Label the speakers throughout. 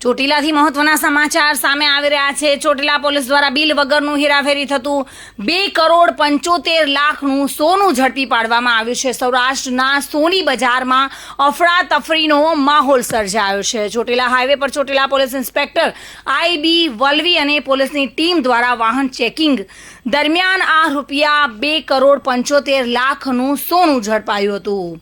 Speaker 1: ચોટીલાથી મહત્વના સમાચાર સામે આવી રહ્યા છે। ચોટીલા પોલીસ દ્વારા બિલ વગરનું હેરાફેરી થતું 2,75,00,000નું સોનું ઝડપી પાડવામાં આવ્યું છે। સૌરાષ્ટ્રના સોની બજારમાં અફડાતફડીનો માહોલ સર્જાયો છે। ચોટીલા હાઈવે પર Chotila police inspector IB Valvi અને પોલીસની ટીમ દ્વારા વાહન ચેકિંગ દરમિયાન આ ₹2,75,00,000નું સોનું ઝડપાયું હતું।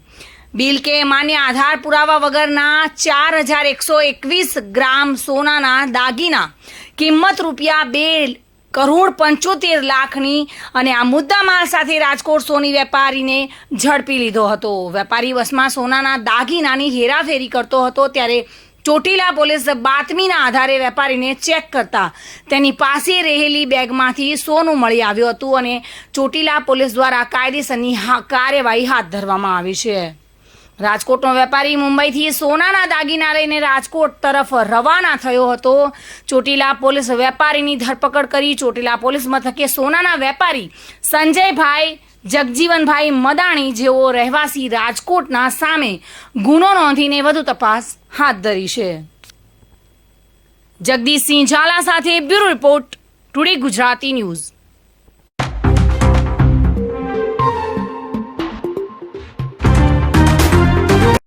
Speaker 1: બિલ કે માન્ય આધાર પુરાવા વગરના 4,121 ગ્રામ સોનાના દાગીના કિંમત ₹2,75,00,000ની અને આ મુદ્દામાલ સાથે રાજકોટ સોની વેપારીને ઝડપી લીધો હતો। વેપારી બસમાં સોનાના દાગીનાની હેરાફેરી કરતો હતો ત્યારે ચોટીલા પોલીસ બાતમીના આધારે વેપારીને ચેક કરતા તેની પાસે રહેલી બેગમાંથી સોનું મળી આવ્યું હતું અને ચોટીલા પોલીસ દ્વારા કાયદેસરની કાર્યવાહી હાથ ધરવામાં આવી છે। રાજકોટનો વેપારી મુંબઈથી સોનાના દાગીના લઈને રાજકોટ તરફ રવાના થયો હતો। ચોટીલા પોલીસ વેપારીની ધરપકડ કરી ચોટીલા પોલીસ મથકે સોનાના વેપારી સંજયભાઈ જગજીવનભાઈ મદાણી જેઓ રહેવાસી રાજકોટના સામે ગુનો નોંધીને વધુ તપાસ હાથ ધરી છે। જગદીશસિંહ ઝાલા સાથે bureau report today Gujarati news.